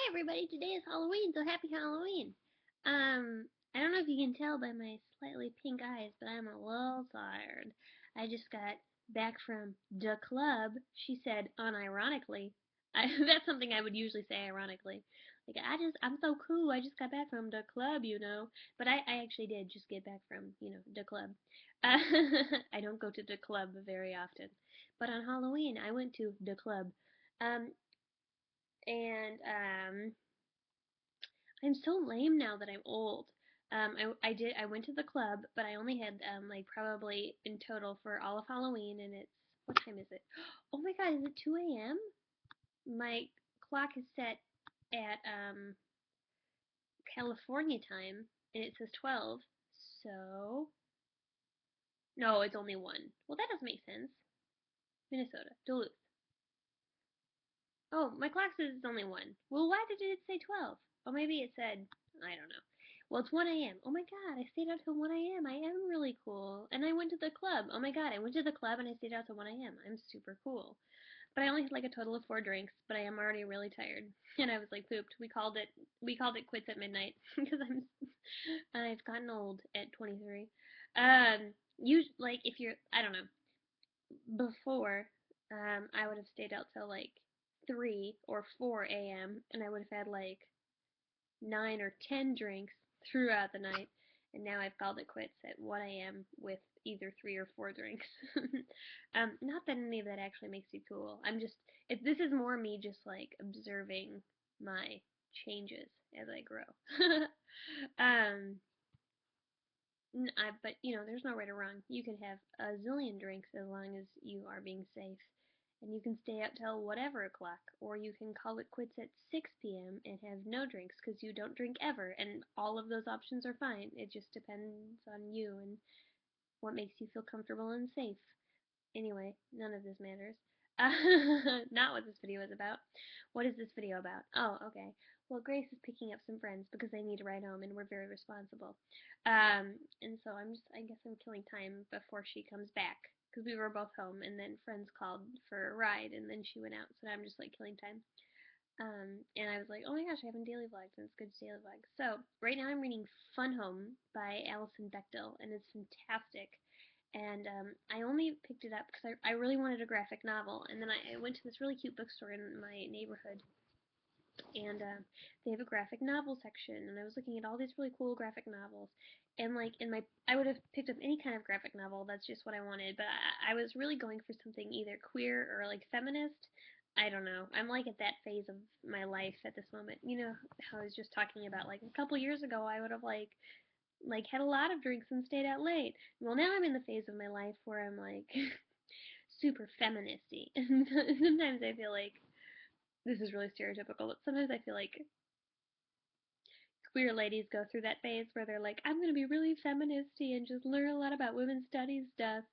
Hi everybody, today is Halloween, so happy Halloween. I don't know if you can tell by my slightly pink eyes, but I'm a little tired. I just got back from the club, she said unironically. That's something I would usually say ironically. Like, I'm so cool, I just got back from the club. But I actually did just get back from, the club. Uh, I don't go to the club very often. But on Halloween, I went to the club. Um, and I'm so lame now that I'm old. I went to the club, but I only had like probably in total for all of Halloween, and it's what time is it? Oh my God, is it 2 a.m.? My clock is set at California time, and it says 12. So no, it's only one. Well, that doesn't make sense. Minnesota, Duluth. Oh, my clock says it's only 1. Well, why did it say 12? Or maybe it said, I don't know. Well, it's 1 a.m. Oh my God, I stayed out till 1 a.m. I am really cool. And I went to the club. Oh my God, I went to the club and I stayed out till 1 a.m. I'm super cool. But I only had like a total of 4 drinks, but I am already really tired. And I was like pooped. We called it quits at midnight because I've gotten old at 23. You like if you're I don't know before, I would have stayed out till like 3 or 4 a.m. and I would have had like 9 or 10 drinks throughout the night. And now I've called it quits at 1 a.m. with either 3 or 4 drinks. Not that any of that actually makes me cool. This is more me just like observing my changes as I grow. um, but there's no right or wrong. You can have a zillion drinks as long as you are being safe, and you can stay up till whatever o'clock, or you can call it quits at 6 p.m. and have no drinks because you don't drink ever, and all of those options are fine. It just depends on you and what makes you feel comfortable and safe. Anyway, none of this matters. Not what this video is about. What is this video about? Oh, okay. Well, Grace is picking up some friends because they need to ride home, and we're very responsible. And so I guess I'm killing time before she comes back because we were both home, and then friends called for a ride, and then she went out, so I'm just like killing time. And I was like, oh my gosh, I haven't daily vlogged, and it's good to daily vlog. So right now I'm reading Fun Home by Alison Bechdel, and it's fantastic. And I only picked it up because I really wanted a graphic novel, and then I went to this really cute bookstore in my neighborhood, and they have a graphic novel section, and I was looking at all these really cool graphic novels, and like I would have picked up any kind of graphic novel. That's just what I wanted, but I was really going for something either queer or like feminist. I don't know. I'm like at that phase of my life at this moment. You know how I was just talking about like a couple years ago I would have like had a lot of drinks and stayed out late. Well, now I'm in the phase of my life where I'm like super feministy. And sometimes I feel like this is really stereotypical, but sometimes I feel like queer ladies go through that phase where they're like, I'm going to be really feministy and just learn a lot about women's studies stuff.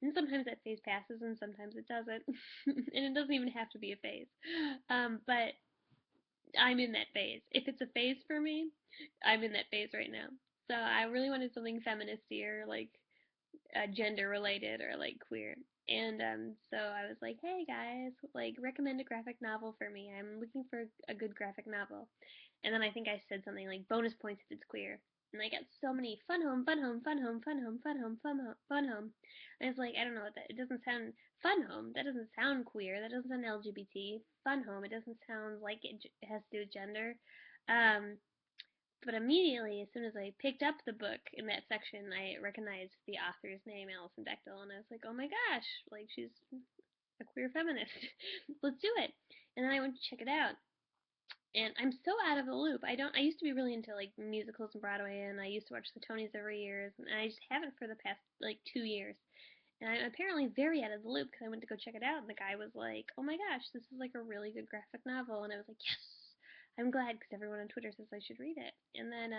And sometimes that phase passes and sometimes it doesn't. And it doesn't even have to be a phase. But I'm in that phase. If it's a phase for me, I'm in that phase right now. So I really wanted something feministy or like gender related or like queer. And so I was like, hey guys, like recommend a graphic novel for me. I'm looking for a good graphic novel. And then I think I said something like bonus points if it's queer. And I got so many fun home, fun home, fun home, fun home, fun home, fun home, fun home. And it's like, I don't know what that, it doesn't sound, fun home, that doesn't sound queer, that doesn't sound LGBT. Fun home, it doesn't sound like it has to do with gender. Um, but immediately, as soon as I picked up the book in that section, I recognized the author's name, Alison Bechdel, and I was like, oh my gosh, like she's a queer feminist. Let's do it. And then I went to check it out. And I'm so out of the loop. I used to be really into like musicals and Broadway, and I used to watch the Tonys every year, and I just haven't for the past like 2 years. And I'm apparently very out of the loop because I went to go check it out, and the guy was like, "Oh my gosh, this is like a really good graphic novel," and I was like, "Yes, I'm glad," because everyone on Twitter says I should read it. And then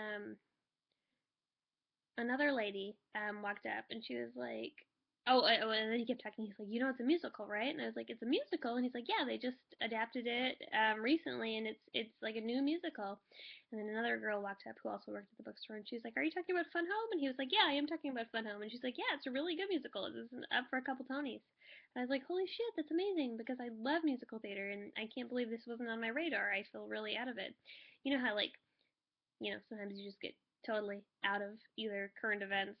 another lady walked up, and she was like, And then he kept talking. He's like, it's a musical, right? And I was like, it's a musical. And he's like, yeah, they just adapted it recently, and it's like a new musical. And then another girl walked up who also worked at the bookstore, and she's like, are you talking about Fun Home? And he was like, yeah, I am talking about Fun Home. And she's like, yeah, it's a really good musical. It's up for a couple Tonys. And I was like, holy shit, that's amazing because I love musical theater, and I can't believe this wasn't on my radar. I feel really out of it. You know how like sometimes you just get totally out of either current events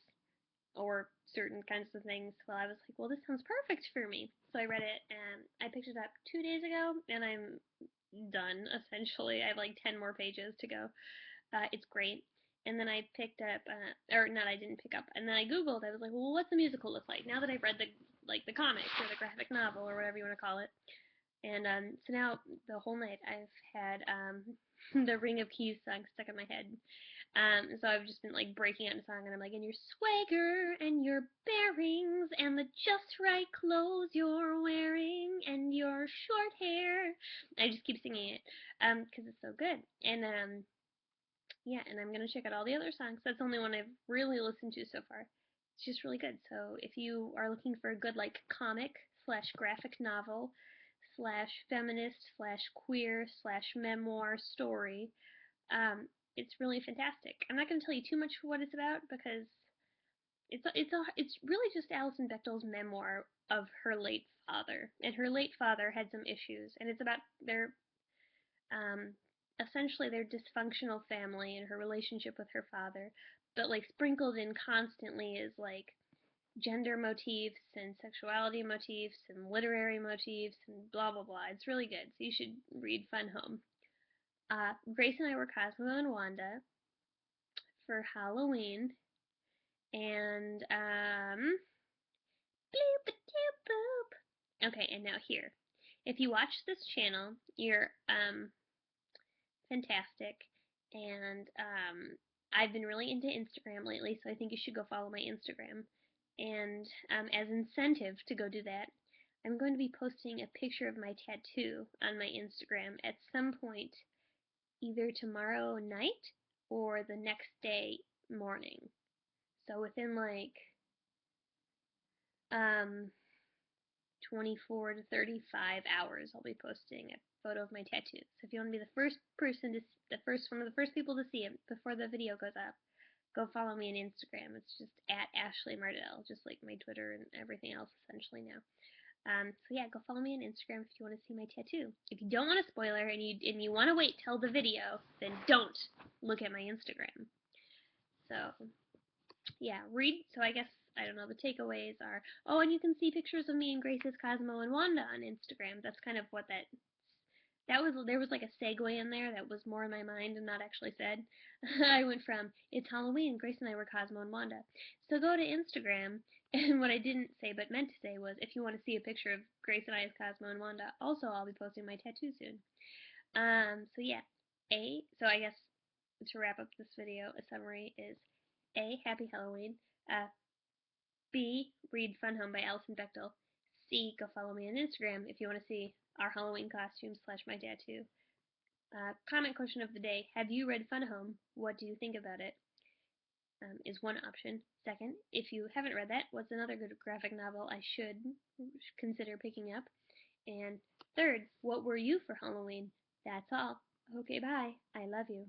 or certain kinds of things. Well, I was like, well, this sounds perfect for me. So I read it and I picked it up 2 days ago and I'm done essentially. I have like 10 more pages to go. It's great. And then I picked up, or not, I didn't pick up. And then I Googled. I was like, well, what's the musical look like? Now that I've read the comic or the graphic novel or whatever you want to call it. And so now the whole night I've had the Ring of Keys song stuck in my head. So I've just been like breaking out in song, and I'm like, and your swagger and your bearings and the just right clothes you're wearing and your short hair. I just keep singing it because it's so good. And yeah, and I'm gonna check out all the other songs. That's the only one I've really listened to so far. It's just really good. So if you are looking for a good like comic slash graphic novel slash feminist slash queer slash memoir story, it's really fantastic. I'm not going to tell you too much what it's about because it's really just Alison Bechdel's memoir of her late father, and her late father had some issues, and it's about their um, essentially their dysfunctional family and her relationship with her father, but like sprinkled in constantly is like gender motifs and sexuality motifs and literary motifs and blah blah blah. It's really good, so you should read Fun Home. Grace and I were Cosmo and Wanda for Halloween, and boop doop boop. Okay, and now here, if you watch this channel, you're fantastic, and I've been really into Instagram lately, so I think you should go follow my Instagram. And as incentive to go do that, I'm going to be posting a picture of my tattoo on my Instagram at some point, either tomorrow night or the next day morning. So within like um 24 to 35 hours, I'll be posting a photo of my tattoo. So if you want to be the first person to, one of the first people to see it before the video goes up, go follow me on Instagram. It's just at Ashley Mardell, just like my Twitter and everything else essentially now. So yeah, go follow me on Instagram if you want to see my tattoo. If you don't want a spoiler and you want to wait till the video, then don't look at my Instagram. So yeah, read. So I guess I don't know. The takeaways are and you can see pictures of me and Grace's Cosmo and Wanda on Instagram. That's kind of what that was. There was like a segue in there that was more in my mind and not actually said. I went from it's Halloween, Grace and I were Cosmo and Wanda. So go to Instagram, and what I didn't say but meant to say was if you want to see a picture of Grace and I as Cosmo and Wanda, also I'll be posting my tattoo soon. So yeah, so I guess to wrap up this video, a summary is A, Happy Halloween. B, read Fun Home by Alison Bechtel. C, go follow me on Instagram if you want to see our Halloween costumes / my tattoo. Comment question of the day: have you read Fun Home? What do you think about it? Is one option. Second, if you haven't read that, what's another good graphic novel I should consider picking up? And third, what were you for Halloween? That's all. Okay, bye. I love you.